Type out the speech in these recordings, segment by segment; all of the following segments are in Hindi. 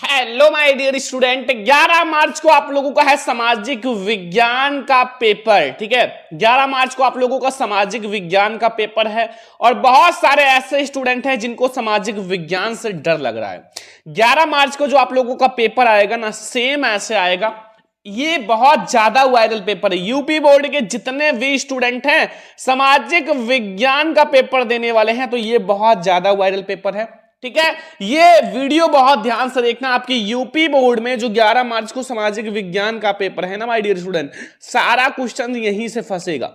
हेलो माय डियर स्टूडेंट, 11 मार्च को आप लोगों का है सामाजिक विज्ञान का पेपर। ठीक है, 11 मार्च को आप लोगों का सामाजिक विज्ञान का पेपर है और बहुत सारे ऐसे स्टूडेंट हैं जिनको सामाजिक विज्ञान से डर लग रहा है। 11 मार्च को जो आप लोगों का पेपर आएगा ना, सेम ऐसे आएगा। ये बहुत ज्यादा वायरल पेपर है। यूपी बोर्ड के जितने भी स्टूडेंट हैं सामाजिक विज्ञान का पेपर देने वाले हैं, तो ये बहुत ज्यादा वायरल पेपर है। ठीक है, ये वीडियो बहुत ध्यान से देखना। आपकी यूपी बोर्ड में जो 11 मार्च को सामाजिक विज्ञान का पेपर है ना माय डियर स्टूडेंट, सारा क्वेश्चन यहीं से फंसेगा।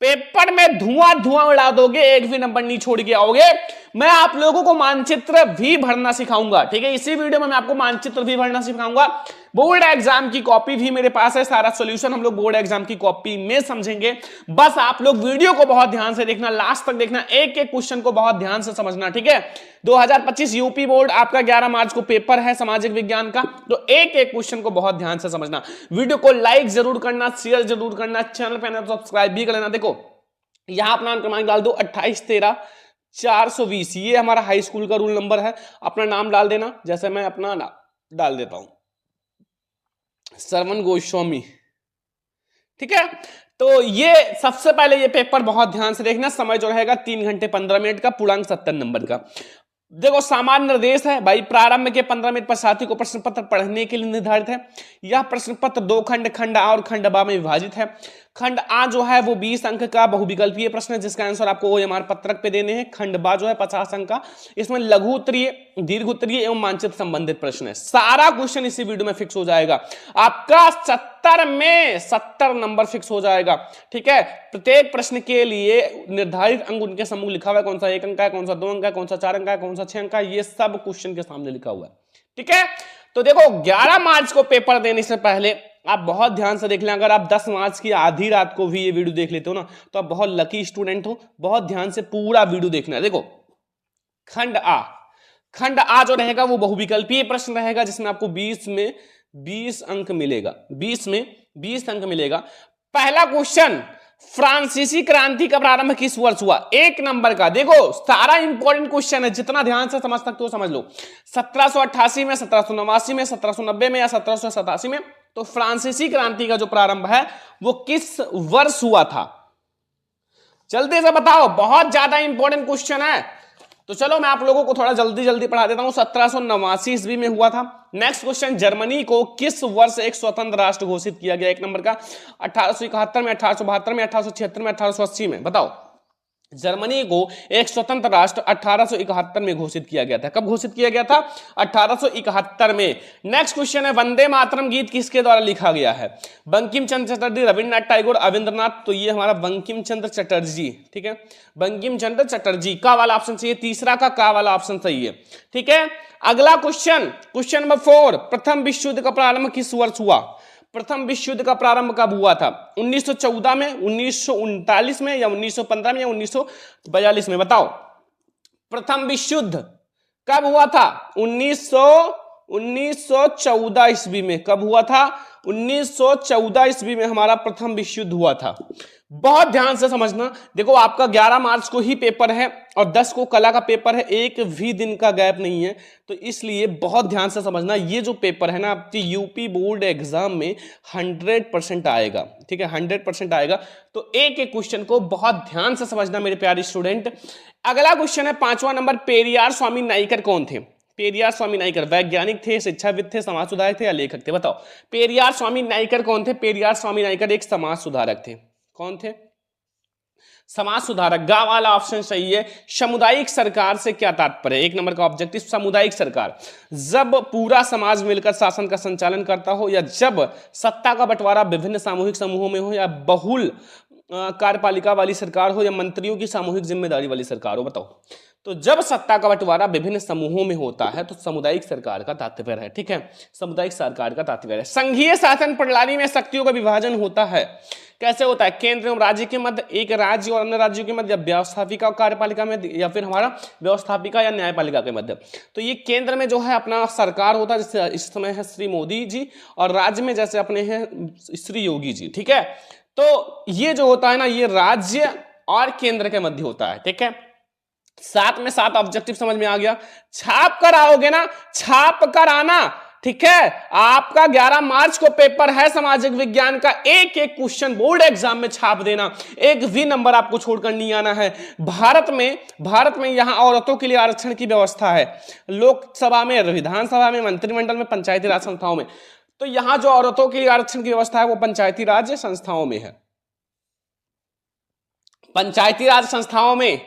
पेपर में धुआं धुआं उड़ा दोगे, एक भी नंबर नहीं छोड़ के आओगे। मैं आप लोगों को मानचित्र भी भरना सिखाऊंगा। ठीक है, इसी वीडियो में मैं आपको मानचित्र भी भरना सिखाऊंगा। बोर्ड एग्जाम की कॉपी भी मेरे पास है, सारा सॉल्यूशन हम लोग बोर्ड एग्जाम की कॉपी में समझेंगे। बस आप लोग वीडियो को बहुत ध्यान से देखना, लास्ट तक देखना, एक एक क्वेश्चन को बहुत ध्यान से समझना। ठीक है, 2025 यूपी बोर्ड आपका 11 मार्च को पेपर है सामाजिक विज्ञान का, तो एक एक क्वेश्चन को बहुत ध्यान से समझना। वीडियो को लाइक जरूर करना, शेयर जरूर करना, चैनल पे सब्सक्राइब भी कर लेना। देखो यहां अपना क्रमांक डाल दो 2813-420, ये हमारा हाई स्कूल का रूल नंबर है। अपना नाम डाल देना, जैसे मैं अपना डाल देता हूं सरवण गोस्वामी। ठीक है, तो ये सबसे पहले ये पेपर बहुत ध्यान से देखना। समय जो रहेगा 3 घंटे 15 मिनट का, पूर्णांक 70 नंबर का। देखो सामान्य निर्देश है भाई, प्रारंभ के 15 मिनट पश्चात को प्रश्न पत्र पढ़ने के लिए निर्धारित है। यह प्रश्न पत्र 2 खंड, खंड आ और खंड बा में विभाजित है। खंड आ जो है वो 20 अंक का बहुविकल्पीय प्रश्न है, जिसका आंसर आपको OMR पत्रक पे देने हैं। खंड बा जो है 50 अंक का, इसमें लघु उत्तरीय, दीर्घ उत्तरीय एवं मानचित्र संबंधित प्रश्न है। सारा क्वेश्चन इसी वीडियो में फिक्स हो जाएगा। आपका 70 में 70 नंबर फिक्स हो जाएगा। ठीक है, प्रत्येक प्रश्न के लिए निर्धारित अंक उनके सम्मुख लिखा हुआ है, कौन सा 1 अंक का है, कौन सा 2 अंक का है, कौन सा 4 अंक का है, कौन सा 6 अंक का है, ये सब क्वेश्चन के सामने लिखा हुआ है। ठीक है, तो देखो 11 मार्च को पेपर देने से पहले आप बहुत ध्यान से देख लें। अगर आप 10 मार्च की आधी रात को भी ये वीडियो देख लेते हो ना, तो आप बहुत लकी स्टूडेंट हो। बहुत ध्यान से पूरा वीडियो देखना है। देखो खंड आ जो रहेगा वो बहुविकल्पीय प्रश्न रहेगा, जिसमें आपको 20 में 20 अंक मिलेगा। 20 में 20 अंक मिलेगा। पहला क्वेश्चन, फ्रांसीसी क्रांति का प्रारंभ किस वर्ष हुआ? 1 नंबर का। देखो सारा इंपॉर्टेंट क्वेश्चन है, जितना ध्यान से समझ सकते हो समझ लो। 1788 में, 1789 में, 1790 में या 1787 में? तो फ्रांसीसी क्रांति का जो प्रारंभ है वो किस वर्ष हुआ था? जल्दी से बताओ, बहुत ज्यादा इंपॉर्टेंट क्वेश्चन है। तो चलो मैं आप लोगों को थोड़ा जल्दी जल्दी पढ़ा देता हूं। 1789 ईस्वी में हुआ था। नेक्स्ट क्वेश्चन, जर्मनी को किस वर्ष एक स्वतंत्र राष्ट्र घोषित किया गया? 1 नंबर का। 1871 में, 1872 में, 1876 में, 1880 में? बताओ। जर्मनी को एक स्वतंत्र राष्ट्र 1871 में घोषित किया गया था। कब घोषित किया गया था? 1871 में। नेक्स्ट क्वेश्चन है, वंदे मातरम गीत किसके द्वारा लिखा गया है? बंकिम चंद्र चटर्जी, रविन्द्रनाथ टैगोर, रविंद्रनाथ? तो ये हमारा बंकिम चंद्र चटर्जी। ठीक है, बंकिम चंद्र चटर्जी। का वाला ऑप्शन सही है, तीसरा का वाला ऑप्शन सही है। ठीक है, अगला क्वेश्चन, क्वेश्चन नंबर 4, प्रथम विश्व युद्ध का प्रारंभ किस वर्ष हुआ? प्रथम विश्व युद्ध का प्रारंभ कब हुआ था? 1914 में, 1939 में या 1915 में या 1942 में? बताओ। प्रथम विश्व युद्ध कब हुआ था? 1914 ईस्वी में। कब हुआ था? 1914 ईस्वी में हमारा प्रथम विश्व युद्ध हुआ था। बहुत ध्यान से समझना। देखो आपका 11 मार्च को ही पेपर है और 10 को कला का पेपर है, एक भी दिन का गैप नहीं है, तो इसलिए बहुत ध्यान से समझना। ये जो पेपर है ना आपकी यूपी बोर्ड एग्जाम में 100% आएगा। ठीक है, 100% आएगा। तो एक एक क्वेश्चन को बहुत ध्यान से समझना मेरे प्यारे स्टूडेंट। अगला क्वेश्चन है 5वां नंबर, पेरियार स्वामी नाइकर कौन थे? पेरियार स्वामी नाइकर वैज्ञानिक थे, शिक्षाविद थे, समाज सुधारक थे या लेखक थे? बताओ। पेरियार स्वामी नाइकर कौन थे? पेरियार स्वामी नाइकर एक समाज सुधारक थे। कौन थे? समाज सुधारक। गा वाला ऑप्शन सही है। सामुदायिक सरकार से क्या तात्पर्य? 1 नंबर का ऑब्जेक्टिव, सामुदायिक सरकार जब पूरा समाज मिलकर शासन का संचालन करता हो, या जब सत्ता का बंटवारा विभिन्न सामूहिक समूहों में हो, या बहुल कार्यपालिका वाली सरकार हो, या मंत्रियों की सामूहिक जिम्मेदारी वाली सरकार हो? बताओ। तो जब सत्ता का बंटवारा विभिन्न समूहों में होता है तो सामुदायिक सरकार का तात्पर्य है। ठीक है, सामुदायिक सरकार का तात्पर्य है। संघीय शासन प्रणाली में शक्तियों का विभाजन होता है। कैसे होता है? केंद्र एवं राज्य के मध्य, एक राज्य और अन्य राज्यों के मध्य, या व्यवस्थापिका और कार्यपालिका में, या फिर हमारा व्यवस्थापिका या न्यायपालिका के मध्य। तो ये केंद्र में जो है अपना सरकार होता है, जैसे इस समय है श्री मोदी जी, और राज्य में जैसे अपने हैं श्री योगी जी। ठीक है, तो ये जो होता है ना, ये राज्य और केंद्र के मध्य होता है। ठीक है, 7 में 7 ऑब्जेक्टिव समझ में आ गया। छाप कर आओगे ना, छाप कर आना, ठीक है, आपका 11 मार्च को पेपर है सामाजिक विज्ञान का। एक एक क्वेश्चन बोर्ड एग्जाम में छाप देना, एक भी नंबर आपको छोड़कर नहीं आना है। भारत में यहां औरतों के लिए आरक्षण की व्यवस्था है, लोकसभा में, विधानसभा में, मंत्रिमंडल में, पंचायती राज संस्थाओं में। तो यहां जो औरतों के लिए आरक्षण की व्यवस्था है वो पंचायती राज संस्थाओं में है, पंचायती राज संस्थाओं में।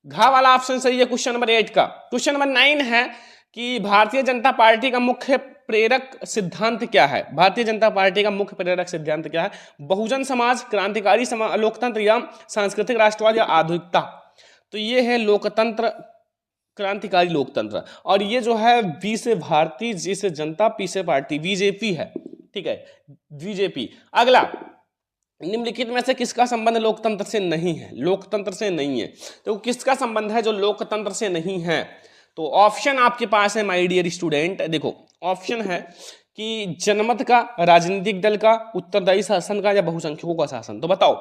घ वाला ऑप्शन सही है क्वेश्चन नंबर 8 का। क्वेश्चन नंबर 9 है कि भारतीय जनता पार्टी का मुख्य प्रेरक सिद्धांत क्या है? भारतीय जनता पार्टी का मुख्य प्रेरक सिद्धांत क्या है? बहुजन समाज, क्रांतिकारी समाज, लोकतंत्र या सांस्कृतिक राष्ट्रवाद या आधुनिकता? तो ये है लोकतंत्र, क्रांतिकारी लोकतंत्र। और ये जो है बी से भारतीय, जी से जनता, पी से पार्टी, बीजेपी है, ठीक है, बीजेपी। अगला, निम्नलिखित में से किसका संबंध लोकतंत्र से नहीं है? लोकतंत्र से नहीं है तो किसका संबंध है जो लोकतंत्र से नहीं है? तो ऑप्शन आपके पास है माय डियर स्टूडेंट, देखो ऑप्शन है कि जनमत का, राजनीतिक दल का, उत्तरदायी शासन का या बहुसंख्यकों का शासन। तो बताओ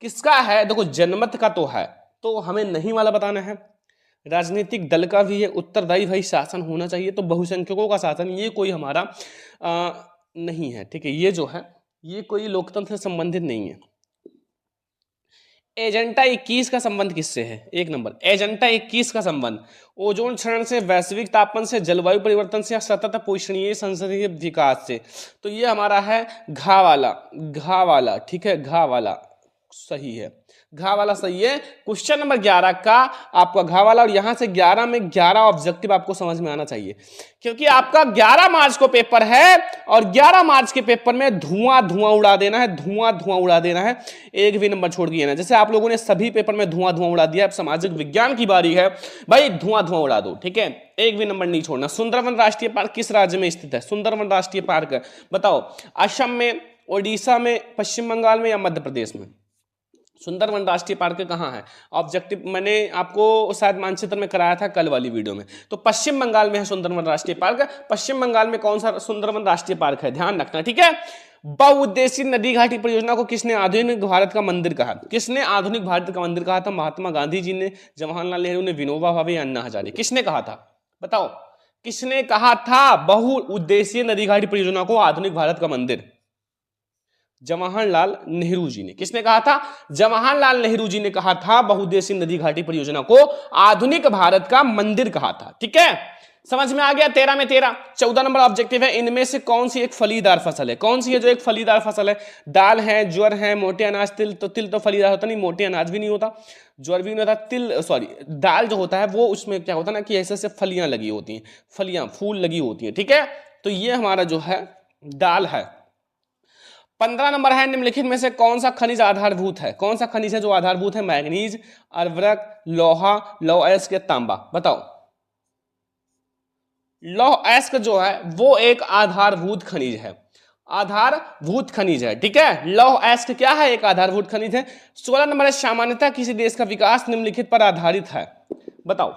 किसका है? देखो जनमत का तो है, तो हमें नहीं वाला बताना है। राजनीतिक दल का भी है, उत्तरदायी भाई शासन होना चाहिए, तो बहुसंख्यकों का शासन ये कोई हमारा नहीं है, ठीक है। ये जो है ये कोई लोकतंत्र से संबंधित नहीं है। एजेंडा 21 का संबंध किससे है? एक नंबर, एजेंडा 21 का संबंध ओजोन क्षरण से, वैश्विक तापमान से, जलवायु परिवर्तन से या सतत पोषणीय संसदीय विकास से। तो ये हमारा है घा वाला, ठीक है, घा वाला सही है, घा वाला सही है। क्वेश्चन नंबर 11 का आपका घा वाला, और यहां से 11 में 11 ऑब्जेक्टिव आपको समझ में आना चाहिए, क्योंकि आपका 11 मार्च को पेपर है और 11 मार्च के पेपर में धुआं उड़ा देना है, धुआं उड़ा देना है, एक भी नंबर छोड़ दिया ना। जैसे आप लोगों ने सभी पेपर में धुआं उड़ा दिया, अब सामाजिक विज्ञान की बारी है भाई, धुआं उड़ा दो, ठीक है, एक भी नंबर नहीं छोड़ना। सुंदरवन राष्ट्रीय पार्क किस राज्य में स्थित है? सुंदरवन राष्ट्रीय पार्क बताओ, असम में, ओडिशा में, पश्चिम बंगाल में या मध्य प्रदेश में? सुंदरवन राष्ट्रीय पार्क कहाँ है? ऑब्जेक्टिव मैंने आपको शायद मानचित्र में कराया था कल वाली वीडियो में। तो पश्चिम बंगाल में है सुंदरवन राष्ट्रीय पार्क। पश्चिम बंगाल में कौन सा सुंदरवन राष्ट्रीय पार्क है, ध्यान रखना, ठीक है। बहुउद्देशीय नदी घाटी परियोजना को किसने आधुनिक भारत का मंदिर कहा? किसने आधुनिक भारत का मंदिर कहा था? महात्मा गांधी जी ने, जवाहरलाल नेहरू ने, विनोबा भावे या अन्ना हजारे? किसने कहा था बताओ, किसने कहा था बहुउद्देशीय नदी घाटी परियोजना को आधुनिक भारत का मंदिर? जवाहरलाल नेहरू जी ने। किसने कहा था? जवाहरलाल नेहरू जी ने कहा था बहुउद्देशीय नदी घाटी परियोजना को आधुनिक भारत का मंदिर कहा था, ठीक है, समझ में आ गया। 13 में 13। 14 नंबर ऑब्जेक्टिव है, इनमें से कौन सी एक फलीदार फसल है? कौन सी है जो एक फलीदार फसल है? दाल है, ज्वार है, मोटे अनाज, तिल। तो तिल तो फलीदार होता नहीं, मोटे अनाज भी नहीं होता, ज्वार भी नहीं होता, तिल सॉरी दाल जो होता है वो उसमें क्या होता है ना कि ऐसे ऐसे फलियां लगी होती हैं, फलियां फूल लगी होती हैं, ठीक है। तो ये हमारा जो है दाल है। 15 नंबर है, निम्नलिखित में से कौन सा खनिज आधारभूत है? कौन सा खनिज है जो आधारभूत है? मैग्नीज, अर्वरक, लोहा, लौह अयस्क या तांबा? बताओ। लौह अयस्क जो है वो एक आधारभूत खनिज है, आधारभूत खनिज है, ठीक है। लौह अयस्क क्या है? एक आधारभूत खनिज है। 16 नंबर है, सामान्यतः किसी देश का विकास निम्नलिखित पर आधारित है? बताओ,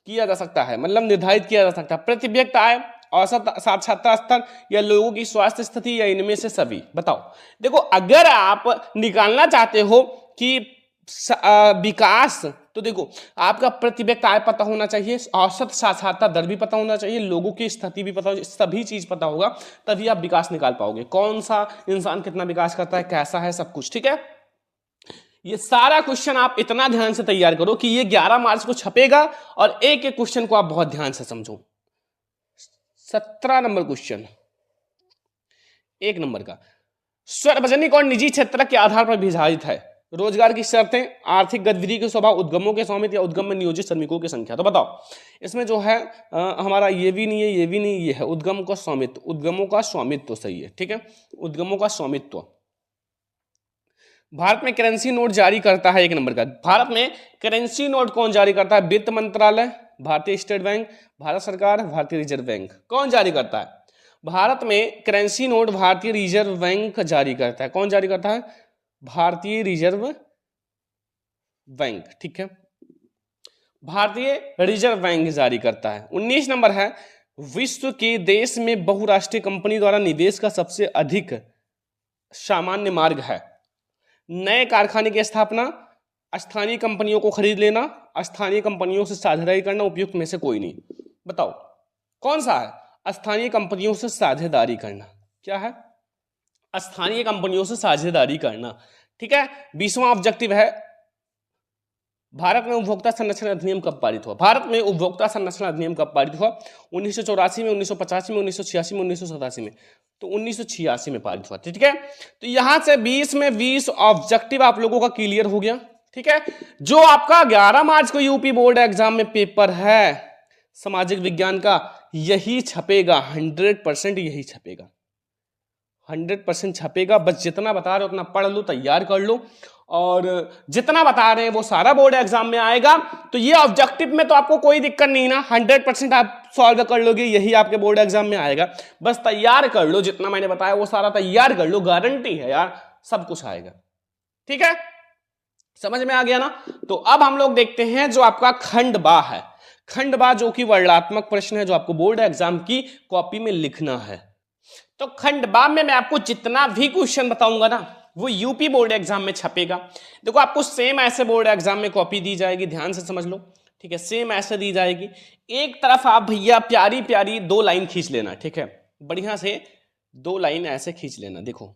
किया जा सकता है मतलब निर्धारित किया जा सकता है। प्रति व्यक्ति आय, औसत साक्षरता स्तर या लोगों की स्वास्थ्य स्थिति या इनमें से सभी? बताओ। देखो अगर आप निकालना चाहते हो कि विकास, तो देखो आपका प्रति व्यक्ति आय पता होना चाहिए, औसत साक्षरता दर भी पता होना चाहिए, लोगों की स्थिति भी पता, सभी चीज पता होगा, तभी आप विकास निकाल पाओगे। कौन सा इंसान कितना विकास करता है, कैसा है, सब कुछ, ठीक है। ये सारा क्वेश्चन आप इतना ध्यान से तैयार करो कि ये 11 मार्च को छपेगा और एक एक क्वेश्चन को आप बहुत ध्यान से समझो। 17 नंबर क्वेश्चन, 1 नंबर का, सार्वजनिक और निजी क्षेत्र के आधार पर विभाजित है। रोजगार की शर्तें, आर्थिक गतिविधि के स्वभाव, उद्गमों के स्वामित्व या उद्गम में नियोजित श्रमिकों की संख्या। तो बताओ इसमें जो है हमारा ये भी नहीं है, ये भी नहीं, ये है उद्गम का स्वामित्व, उद्गमों का स्वामित्व सही है, ठीक है, उद्गमों का स्वामित्व। भारत में करेंसी नोट जारी करता है, 1 नंबर का, भारत में करेंसी नोट कौन जारी करता है? वित्त मंत्रालय, भारतीय स्टेट बैंक, भारत सरकार, भारतीय रिजर्व बैंक? कौन जारी करता है? भारत में करेंसी नोट भारतीय रिजर्व बैंक जारी करता है। कौन जारी करता है? भारतीय रिजर्व बैंक, ठीक है, भारतीय रिजर्व बैंक जारी करता है। 19 नंबर है, विश्व के देश में बहुराष्ट्रीय कंपनी द्वारा निवेश का सबसे अधिक सामान्य मार्ग है? नए कारखाने की स्थापना, स्थानीय कंपनियों को खरीद लेना, स्थानीय कंपनियों से साझेदारी करना, उपयुक्त में से कोई नहीं? बताओ कौन सा है? स्थानीय कंपनियों से साझेदारी करना। क्या है? स्थानीय कंपनियों से साझेदारी करना। ठीक है। 20वां ऑब्जेक्टिव है, भारत में उपभोक्ता संरक्षण अधिनियम कब पारित हुआ? भारत में उपभोक्ता संरक्षण अधिनियम कब पारित हुआ? 1984 में, 1985 में, 1986 में, 1987 में। तो 1986 में पारित हुआ। ठीक है। तो यहां से 20 में 20 ऑब्जेक्टिव आप लोगों का क्लियर हो गया। ठीक है। जो आपका 11 मार्च को यूपी बोर्ड एग्जाम में पेपर है सामाजिक विज्ञान का, यही छपेगा, 100% यही छपेगा, 100% छपेगा। बस जितना बता रहे हो उतना पढ़ लो, तैयार कर लो, और जितना बता रहे हैं वो सारा बोर्ड एग्जाम में आएगा। तो ये ऑब्जेक्टिव में तो आपको कोई दिक्कत नहीं ना, 100% आप सॉल्व कर लोगे, यही आपके बोर्ड एग्जाम में आएगा। बस तैयार कर लो, जितना मैंने बताया वो सारा तैयार कर लो, गारंटी है यार सब कुछ आएगा। ठीक है, समझ में आ गया ना? तो अब हम लोग देखते हैं जो आपका खंड बा है, खंड बा जो कि वर्णनात्मक प्रश्न है, जो आपको बोर्ड एग्जाम की कॉपी में लिखना है। तो खंड बा में मैं आपको जितना भी क्वेश्चन बताऊंगा ना वो यूपी बोर्ड एग्जाम में छपेगा। देखो आपको सेम ऐसे बोर्ड एग्जाम में कॉपी दी जाएगी, ध्यान से समझ लो। ठीक है, सेम ऐसे दी जाएगी। एक तरफ आप भैया प्यारी प्यारी 2 लाइन खींच लेना। ठीक है, बढ़िया से 2 लाइन ऐसे खींच लेना। देखो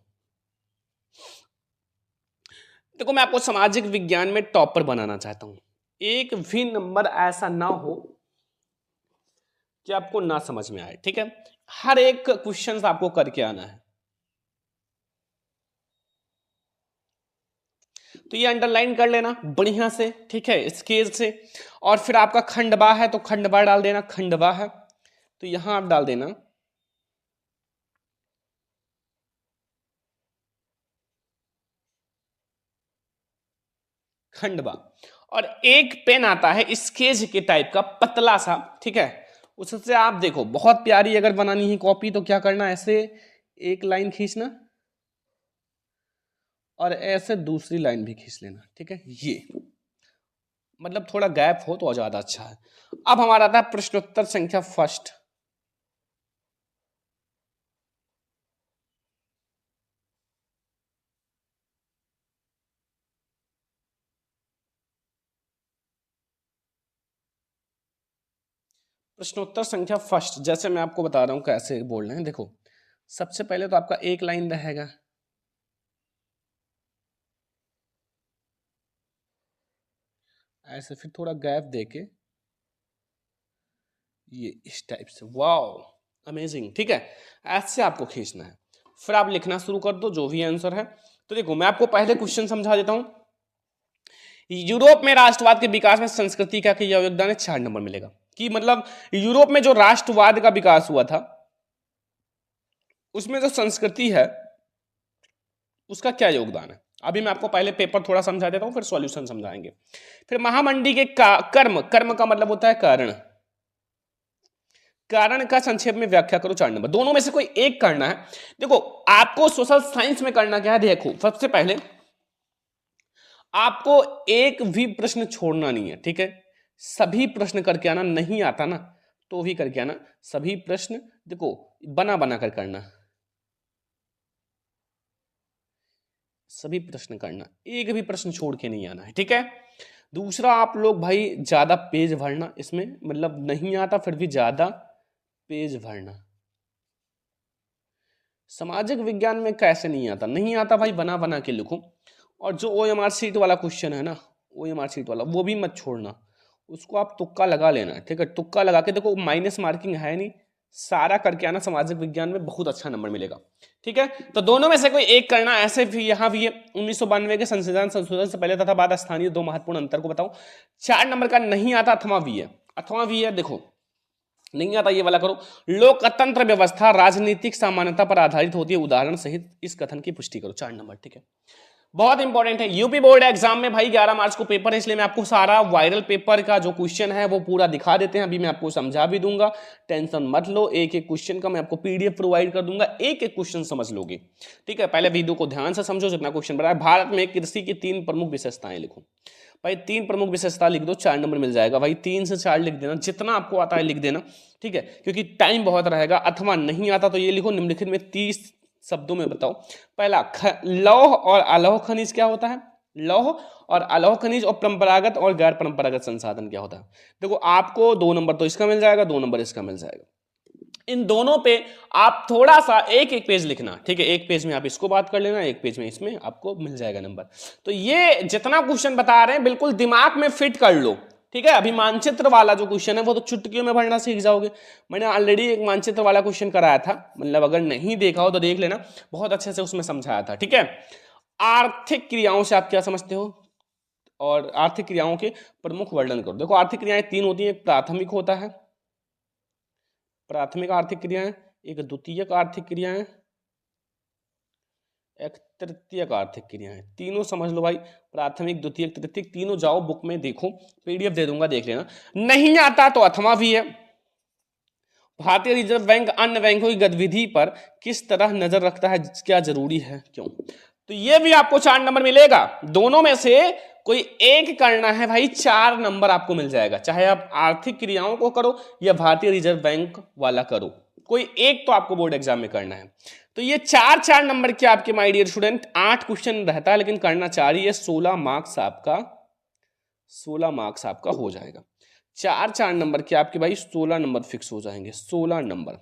देखो मैं आपको सामाजिक विज्ञान में टॉपर बनाना चाहता हूं। एक भी नंबर ऐसा ना हो कि आपको ना समझ में आए। ठीक है, हर एक क्वेश्चन आपको करके आना है। तो ये अंडरलाइन कर लेना बढ़िया से। ठीक है, स्केल से। और फिर आपका खंडवा है तो खंडवा डाल देना, खंडवा है तो यहां आप डाल देना खंडवा। और एक पेन आता है स्केच के टाइप का पतला सा, ठीक है, उससे आप देखो बहुत प्यारी अगर बनानी है कॉपी तो क्या करना, ऐसे एक लाइन खींचना और ऐसे दूसरी लाइन भी खींच लेना। ठीक है, ये मतलब थोड़ा गैप हो तो ज्यादा अच्छा है। अब हमारा आता है प्रश्नोत्तर संख्या फर्स्ट। प्रश्नोत्तर संख्या फर्स्ट, जैसे मैं आपको बता रहा हूं कैसे बोल रहे हैं। देखो सबसे पहले तो आपका एक लाइन रहेगा, ऐसे फिर थोड़ा गैप देके ये इस टाइप से, वाओ अमेजिंग। ठीक है, ऐसे आपको खींचना है, फिर आप लिखना शुरू कर दो जो भी आंसर है। तो देखो मैं आपको पहले क्वेश्चन समझा देता हूं। यूरोप में राष्ट्रवाद के विकास में संस्कृति का योगदान है, 4 नंबर मिलेगा। कि मतलब यूरोप में जो राष्ट्रवाद का विकास हुआ था उसमें जो संस्कृति है उसका क्या योगदान है। अभी मैं आपको पहले पेपर थोड़ा समझा देता हूं, फिर सॉल्यूशन समझाएंगे। फिर महामंडी के कर्म, कर्म का मतलब होता है कारण, कारण का संक्षेप में व्याख्या करो, 4 नंबर। दोनों में से कोई एक करना है। देखो आपको सोशल साइंस में करना क्या है, देखो सबसे पहले आपको एक भी प्रश्न छोड़ना नहीं है। ठीक है, सभी प्रश्न करके आना, नहीं आता ना तो भी करके आना, सभी प्रश्न देखो बना बना कर करना, सभी प्रश्न करना, एक भी प्रश्न छोड़ के नहीं आना है। ठीक है, दूसरा आप लोग भाई ज्यादा पेज भरना इसमें, मतलब नहीं आता फिर भी ज्यादा पेज भरना। सामाजिक विज्ञान में कैसे नहीं आता, नहीं आता भाई बना बना के लिखो। और जो OMR सीट वाला क्वेश्चन है ना, OMR सीट वाला वो भी मत छोड़ना, उसको आप तुक्का लगा लेना। ठीक है, तुक्का लगा के देखो, माइनस मार्किंग है नहीं, सारा करके आना, सामाजिक विज्ञान में बहुत अच्छा नंबर मिलेगा। ठीक है, तो दोनों में से कोई एक करना। ऐसे भी यहां भी 1992 के संविधान संशोधन से पहले तथा बाद स्थानीय 2 महत्वपूर्ण अंतर को बताओ। 4 नंबर का नहीं आता, अथवा भी है, अथवा भी है। देखो नहीं आता ये वाला करो। लोकतंत्र व्यवस्था राजनीतिक सामान्यता पर आधारित होती है, उदाहरण सहित इस कथन की पुष्टि करो, 4 नंबर। ठीक है, बहुत इंपॉर्टेंट है। यूपी बोर्ड एग्जाम में भाई 11 मार्च को पेपर है, इसलिए मैं आपको सारा वायरल पेपर का जो क्वेश्चन है वो पूरा दिखा देते हैं। अभी मैं आपको समझा भी दूंगा, टेंशन मत लो। एक एक क्वेश्चन का मैं आपको PDF प्रोवाइड कर दूंगा, एक एक क्वेश्चन समझ लोगे। ठीक है, पहले वीडियो को ध्यान से समझो, जितना क्वेश्चन बना है। भारत में कृषि की 3 प्रमुख विशेषताएं लिखो भाई, 3 प्रमुख विशेषता लिख दो, 4 नंबर मिल जाएगा भाई। 3 से 4 लिख देना, जितना आपको आता है लिख देना। ठीक है, क्योंकि टाइम बहुत रहेगा। अथवा नहीं आता तो ये लिखो, निम्नलिखित में 30 शब्दों में बताओ। पहला, लौह और अलोह खनिज क्या होता है, लौह और अलोह खनिज, और परंपरागत और गैर परंपरागत संसाधन क्या होता है। देखो आपको 2 नंबर तो इसका मिल जाएगा, 2 नंबर इसका मिल जाएगा। इन दोनों पे आप थोड़ा सा एक एक पेज लिखना, ठीक है, एक पेज में आप इसको बात कर लेना, एक पेज में इसमें आपको मिल जाएगा नंबर। तो ये जितना क्वेश्चन बता रहे हैं बिल्कुल दिमाग में फिट कर लो, ठीक है। अभी मानचित्र वाला जो क्वेश्चन है वो तो चुटकियों में भरना सीख जाओगे। मैंने ऑलरेडी एक मानचित्र वाला क्वेश्चन कराया था, मतलब अगर नहीं देखा हो तो देख लेना, बहुत अच्छे से उसमें समझाया था, ठीक है। आर्थिक क्रियाओं से आप क्या समझते हो, और आर्थिक क्रियाओं के प्रमुख वर्णन करो। देखो आर्थिक क्रियाएं तीन होती हैं, एक प्राथमिक होता है, प्राथमिक आर्थिक क्रियाएं, एक द्वितीयक आर्थिक क्रियाएं, एक तृतीयक आर्थिक क्रियाएं। तीनों समझ लो भाई, प्राथमिक द्वितीयक तृतीयक तीनों जाओ बुक में देखो, पीडीएफ दे दूंगा देख लेना। नहीं आता तो अथवा भी है। भारतीय रिजर्व बैंक अन्य बैंकों की गतिविधि पर किस तरह नजर रखता है, क्या जरूरी है, क्यों। तो ये भी आपको 4 नंबर मिलेगा, दोनों में से कोई एक करना है भाई, 4 नंबर आपको मिल जाएगा, चाहे आप आर्थिक क्रियाओं को करो या भारतीय रिजर्व बैंक वाला करो, कोई एक तो आपको बोर्ड एग्जाम में करना है। तो ये 4 नंबर के आपके माय डियर स्टूडेंट 8 क्वेश्चन रहता है, लेकिन करना 4 ही है, 16 मार्क्स आपका हो जाएगा। 4 नंबर के आपके भाई 16 नंबर फिक्स हो जाएंगे, 16 नंबर,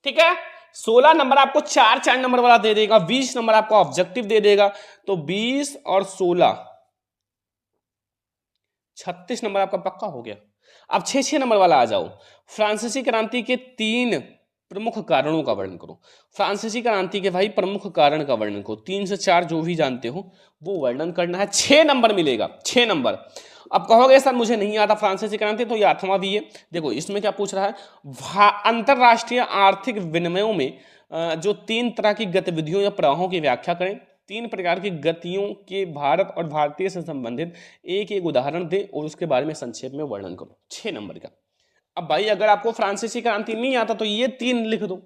ठीक है। 16 नंबर आपको 4 नंबर वाला दे देगा, 20 नंबर आपको ऑब्जेक्टिव दे देगा, तो 20 और 16 36 नंबर आपका पक्का हो गया। अब 6 नंबर वाला आ जाओ, फ्रांसीसी क्रांति के 3 प्रमुख कारणों का वर्णन करो। फ्रांसीसी क्रांति के भाई प्रमुख कारण का वर्णन करो, 3 से 4 जो भी जानते हो वो वर्णन करना है, 6 नंबर मिलेगा, 6 नंबर। अब कहोगे सर मुझे नहीं आता फ्रांसीसी क्रांति, तो ये 8वां भी है। देखो इसमें क्या पूछ रहा है, अंतरराष्ट्रीय आर्थिक विनिमयों में जो 3 तरह की गतिविधियों या प्रवाहों की व्याख्या करें। 3 प्रकार की गतियों के भारत और भारतीय से संबंधित एक एक उदाहरण दें और उसके बारे में संक्षेप में वर्णन करो, 6 नंबर का। अब भाई अगर आपको फ्रांसीसी क्रांति नहीं आता तो ये 3 लिख दो।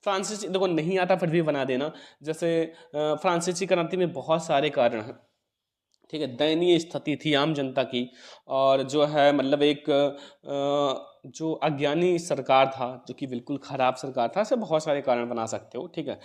फ्रांसीसी देखो नहीं आता फिर भी बना देना, जैसे फ्रांसीसी क्रांति में बहुत सारे कारण हैं, ठीक है। दयनीय स्थिति थी आम जनता की, और जो है मतलब एक जो अज्ञानी सरकार था, जो कि बिल्कुल खराब सरकार था, ऐसे बहुत सारे कारण बना सकते हो, ठीक है।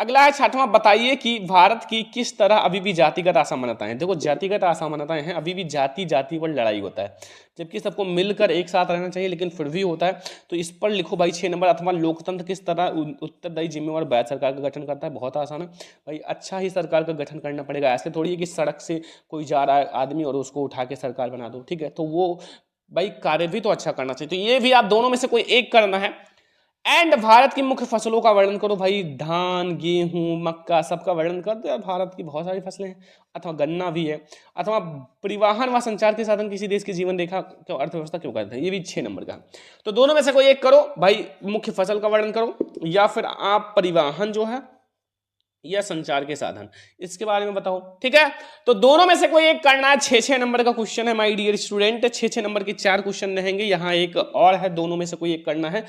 अगला है 6वां, बताइए कि भारत की किस तरह अभी भी जातिगत असमानताएं। देखो जातिगत असमानताएं हैं, अभी भी जाति जाति पर लड़ाई होता है, जबकि सबको मिलकर एक साथ रहना चाहिए, लेकिन फिर भी होता है। तो इस पर लिखो भाई 6 नंबर। अथवा लोकतंत्र किस तरह उत्तरदायी जिम्मेवार वैध सरकार का गठन करता है, बहुत आसान है भाई, अच्छा ही सरकार का गठन करना पड़ेगा। ऐसे थोड़ी है कि सड़क से कोई जा रहा है आदमी और उसको उठा के सरकार बना दो, ठीक है। तो वो भाई कार्य भी तो अच्छा करना चाहिए, तो ये भी आप दोनों में से कोई एक करना है। एंड भारत की मुख्य फसलों का वर्णन करो भाई, धान गेहूं मक्का सबका वर्णन कर दो यार, भारत की बहुत सारी फसलें हैं, अथवा गन्ना भी है। अथवा परिवहन व संचार के साधन किसी देश की जीवन रेखा क्यों अर्थव्यवस्था क्यों करते हैं, ये भी 6 नंबर का। तो दोनों में से कोई एक करो भाई, मुख्य फसल का वर्णन करो या फिर आप परिवहन जो है या संचार के साधन, इसके बारे में बताओ, ठीक है। तो दोनों में से कोई एक करना है, 6 नंबर का क्वेश्चन है माय डियर स्टूडेंट, 6 नंबर के 4 क्वेश्चन रहेंगे, यहाँ एक और है, दोनों में से कोई एक करना है।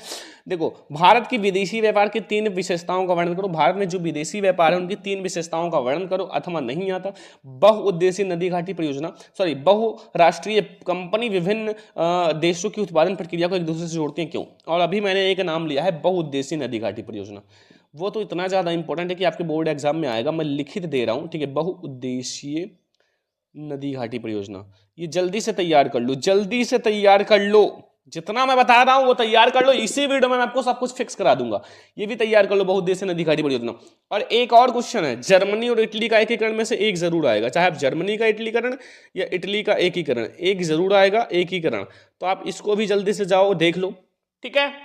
देखो भारत की विदेशी व्यापार की 3 विशेषताओं का वर्णन करो। भारत में जो विदेशी व्यापार है उनकी 3 विशेषताओं का वर्णन करो। अथवा नहीं आता, बहुउद्देशीय नदी घाटी परियोजना, सॉरी बहुराष्ट्रीय कंपनी विभिन्न देशों की उत्पादन प्रक्रिया को एक दूसरे से जोड़ती है, क्यों। और अभी मैंने एक नाम लिया है बहुउद्देशीय नदी घाटी परियोजना, वो तो इतना ज्यादा इंपॉर्टेंट है कि आपके बोर्ड एग्जाम में आएगा, मैं लिखित दे रहा हूं, ठीक है। बहुउद्देशीय नदी घाटी परियोजना, ये जल्दी से तैयार कर लो, जल्दी से तैयार कर लो, जितना मैं बता रहा हूं वो तैयार कर लो, इसी वीडियो में मैं आपको सब कुछ फिक्स करा दूंगा, ये भी तैयार कर लो, बहुउद्देशीय नदी घाटी परियोजना। और एक और क्वेश्चन है, जर्मनी और इटली का एकीकरण में से एक जरूर आएगा, चाहे आप जर्मनी का एकीकरण या इटली का एकीकरण, एक जरूर आएगा एकीकरण, तो आप इसको भी जल्दी से जाओ देख लो, ठीक है।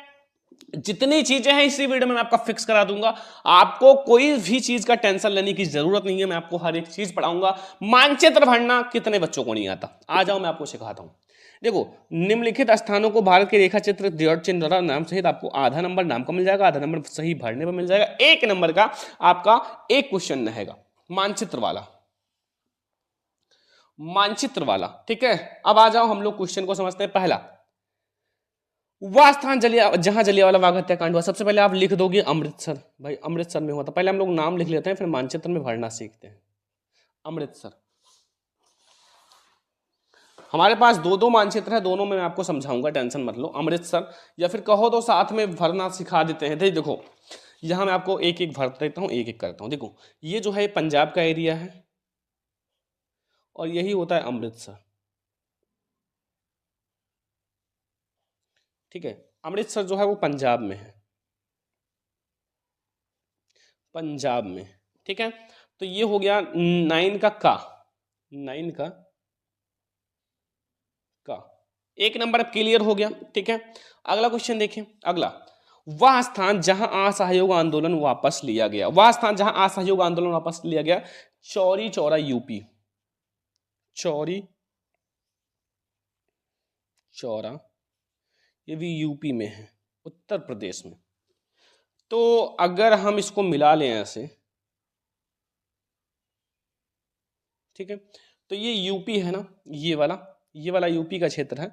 जितनी चीजें हैं इसी वीडियो में मैं आपका फिक्स करा दूंगा, आपको कोई भी चीज का टेंशन लेने की जरूरत नहीं है, मैं आपको हर एक चीज पढ़ाऊंगा। मानचित्र भरना कितने बच्चों को नहीं आता, आ जाओ मैं आपको सिखाता हूं। देखो निम्नलिखित स्थानों को भारत के रेखा चित्र चिन्ह द्वारा नाम सहित आपको आधा नंबर नाम का मिल जाएगा, आधा नंबर सही भरने पर मिल जाएगा, 1 नंबर का आपका एक क्वेश्चन रहेगा मानचित्र वाला, मानचित्र वाला, ठीक है। अब आ जाओ हम लोग क्वेश्चन को समझते हैं। पहला, वह स्थान जहां जलियांवाला बाग हत्याकांड हुआ, सबसे पहले आप लिख दोगे अमृतसर, भाई अमृतसर में हुआ था। पहले हम लोग नाम लिख लेते हैं फिर मानचित्र में भरना सीखते हैं। अमृतसर, हमारे पास 2 मानचित्र है, दोनों में मैं आपको समझाऊंगा, टेंशन मत लो। अमृतसर या फिर कहो तो साथ में भरना सिखा देते हैं। देखो यहां मैं आपको एक एक भर देता हूं, एक एक करता हूं। देखो ये जो है पंजाब का एरिया है और यही होता है अमृतसर, ठीक है। अमृतसर जो है वो पंजाब में है, पंजाब में। ठीक है, तो ये हो गया 9 का का, 9 का एक नंबर अब क्लियर हो गया। ठीक है, अगला क्वेश्चन देखें। अगला, वह स्थान जहां असहयोग आंदोलन वापस लिया गया, वह स्थान जहां असहयोग आंदोलन वापस लिया गया, चौरी चौरा यूपी, चौरी चौरा ये भी यूपी में है, उत्तर प्रदेश में। तो अगर हम इसको मिला लें ऐसे, ठीक है, तो ये यूपी है ना, ये वाला यूपी का क्षेत्र है,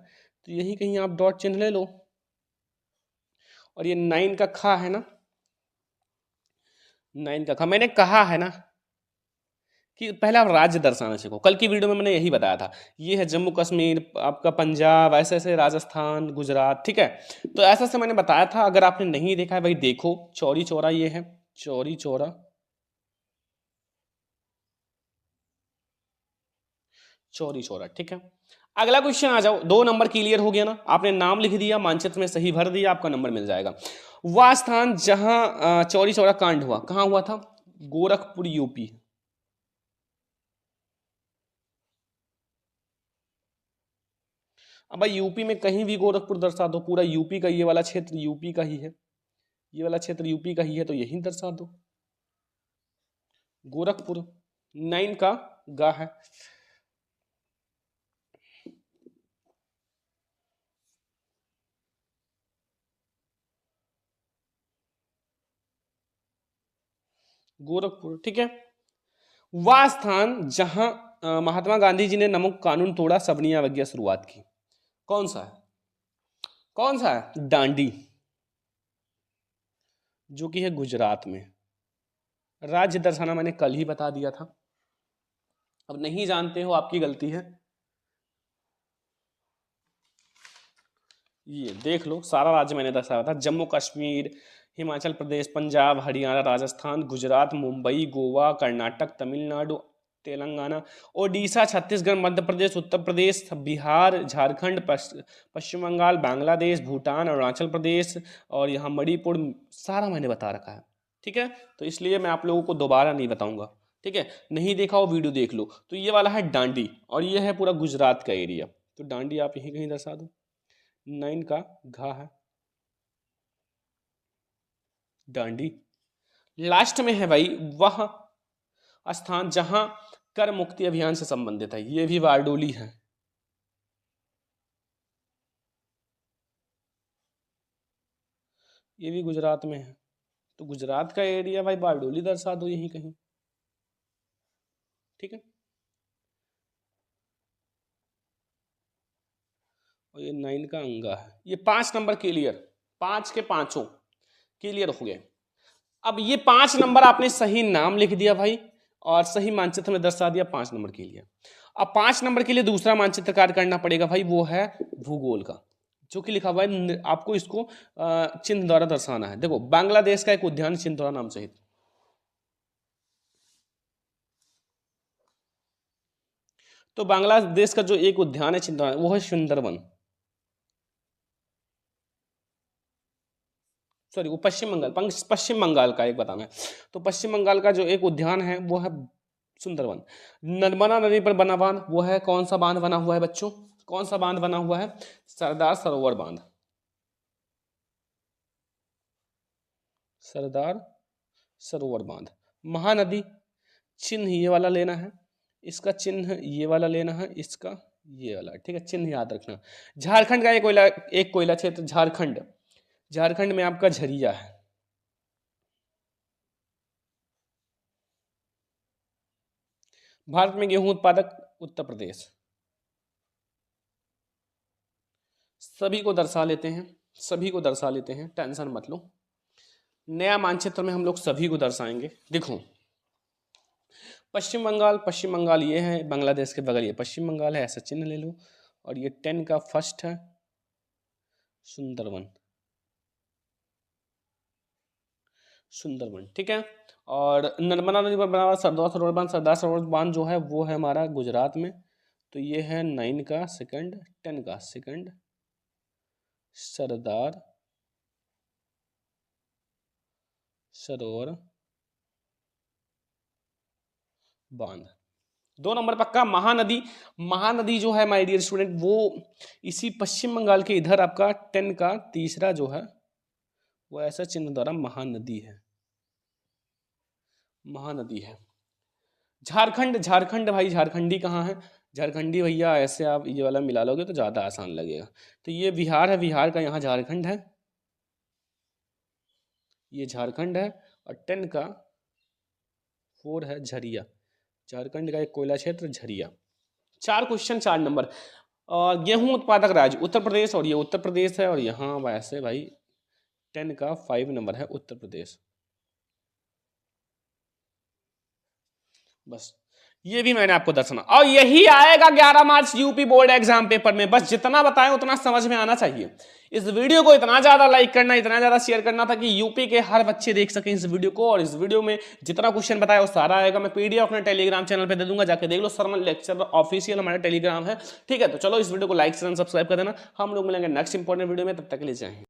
तो यही कहीं आप डॉट चिन्ह ले लो। और ये 9 का खा है ना, 9 का खा, मैंने कहा है ना कि पहले आप राज्य दर्शाना सीखो। कल की वीडियो में मैंने यही बताया था, ये है जम्मू कश्मीर, आपका पंजाब, ऐसे ऐसे राजस्थान, गुजरात। ठीक है, तो ऐसा से मैंने बताया था, अगर आपने नहीं देखा है भाई देखो। चौरी चौरा ये है, चौरी चौरा, चौरी चौरा। ठीक है, अगला क्वेश्चन आ जाओ। 2 नंबर क्लियर हो गया ना, आपने नाम लिख दिया, मानचित्र में सही भर दिया, आपका नंबर मिल जाएगा। वह स्थान जहां चौरी चौरा कांड हुआ, कहां हुआ था? गोरखपुर यूपी। अब भाई यूपी में कहीं भी गोरखपुर दर्शा दो, पूरा यूपी का ये वाला क्षेत्र यूपी का ही है, ये वाला क्षेत्र यूपी का ही है, तो यही दर्शा दो, गोरखपुर। 9 का गा है। गोरखपुर। ठीक है, वह स्थान जहां महात्मा गांधी जी ने नमक कानून तोड़ा, सविनय अवज्ञा शुरुआत की, कौन सा है? कौन सा है? दांडी, जो कि है गुजरात में। राज्य दर्शाना मैंने कल ही बता दिया था, अब नहीं जानते हो आपकी गलती है। ये देख लो, सारा राज्य मैंने दर्शाया था, जम्मू कश्मीर, हिमाचल प्रदेश, पंजाब, हरियाणा, राजस्थान, गुजरात, मुंबई, गोवा, कर्नाटक, तमिलनाडु, तेलंगाना, ओडिशा, छत्तीसगढ़, मध्य प्रदेश, उत्तर प्रदेश, बिहार, झारखंड, पश्चिम बंगाल, बांग्लादेश, भूटान, अरुणाचल प्रदेश और यहाँ मणिपुर, सारा मैंने बता रखा है। ठीक है, तो इसलिए मैं आप लोगों को दोबारा नहीं बताऊंगा। ठीक है, नहीं देखा हो वीडियो देख लो। तो ये वाला है डांडी, और ये है पूरा गुजरात का एरिया, तो डांडी आप यहीं कहीं दर्शा दो। 9 का घा है, डांडी। लास्ट में है भाई वह स्थान जहां कर मुक्ति अभियान से संबंधित है, ये भी बारडोली है, ये भी गुजरात में है, तो गुजरात का एरिया भाई बारडोली दर्शा दो यहीं कहीं। ठीक है, और ये 9 का अंगा है। ये 5 नंबर क्लियर, 5 के पांचों क्लियर हो गए। अब ये 5 नंबर आपने सही नाम लिख दिया भाई, और सही मानचित्र में दर्शा दिया, 5 नंबर के लिए। अब 5 नंबर के लिए दूसरा मानचित्र कार्य करना पड़ेगा भाई, वो है भूगोल का, जो कि लिखा हुआ है, आपको इसको चिन्ह द्वारा दर्शाना है। देखो, बांग्लादेश का एक उद्यान चिन्ह द्वारा नाम सहित, तो बांग्लादेश का जो एक उद्यान है चिन्ह द्वारा, वो है सुंदरवन, सॉरी वो पश्चिम बंगाल, पश्चिम बंगाल का एक बताना है। तो पश्चिम बंगाल का जो एक उद्यान है वो है सुंदरवन। नर्मदा नदी पर बना बांध, वो है कौन सा बांध बना हुआ है बच्चों? कौन सा बांध बना हुआ है? सरदार सरोवर बांध, सरदार सरोवर बांध। महानदी, चिन्ह ये वाला लेना है, इसका चिन्ह ये वाला लेना है, इसका ये वाला। ठीक है, चिन्ह याद रखना। झारखंड का एक कोयला क्षेत्र, झारखंड, झारखंड में आपका झरिया है। भारत में गेहूं उत्पादक, उत्तर प्रदेश। सभी को दर्शा लेते हैं, सभी को दर्शा लेते हैं, टेंशन मत लो। नया मानचित्र में हम लोग सभी को दर्शाएंगे। देखो, पश्चिम बंगाल, पश्चिम बंगाल ये है, बांग्लादेश के बगल ये पश्चिम बंगाल है, ऐसा चिन्ह ले लो। और ये 10 का फर्स्ट है सुंदरवन, सुंदरवन। ठीक है, और नर्मदा नदी पर बना हुआ सरदार सरोवर बांध, सरदार सरोवर बांध जो है वो है हमारा गुजरात में। तो ये है 9 का सेकंड, 10 का सेकंड, सरदार सरोवर बांध। 2 नंबर पक्का। महानदी, महानदी जो है माय डियर स्टूडेंट वो इसी पश्चिम बंगाल के इधर आपका 10 का तीसरा जो है वो ऐसा चिन्ह द्वारा महानदी है, महानदी है। झारखंड, झारखंड भाई झारखंडी कहाँ है? झारखंडी भैया ऐसे आप ये वाला मिला लोगे तो ज्यादा आसान लगेगा। तो ये बिहार है, बिहार का यहाँ झारखंड है, ये झारखंड है और 10 का 4 है झरिया। झारखंड का एक कोयला क्षेत्र झरिया। 4 question 4 number. गेहूं उत्पादक राज्य उत्तर प्रदेश और ये उत्तर प्रदेश है और यहाँ वैसे भाई 10 का 5 नंबर है उत्तर प्रदेश। बस ये भी मैंने आपको दर्शाना और यही आएगा 11 मार्च यूपी बोर्ड एग्जाम पेपर में। बस जितना बताएं उतना समझ में आना चाहिए। इस वीडियो को इतना ज्यादा लाइक करना, इतना ज्यादा शेयर करना था कि यूपी के हर बच्चे देख सकें इस वीडियो को। और इस वीडियो में जितना क्वेश्चन बताया वो सारा आएगा। मैं पीडीएफ अपने टेलीग्राम चैनल पे दे दूंगा, जाके देख लो। सरमन लेक्चर ऑफिशियल हमारा टेलीग्राम है, ठीक है। तो चलो इस वीडियो को लाइक शेयर सब्सक्राइब कर देना। हम लोग मिलेंगे नेक्स्ट इंपॉर्टेंट वीडियो में, तब तक के लिए जय हिंद।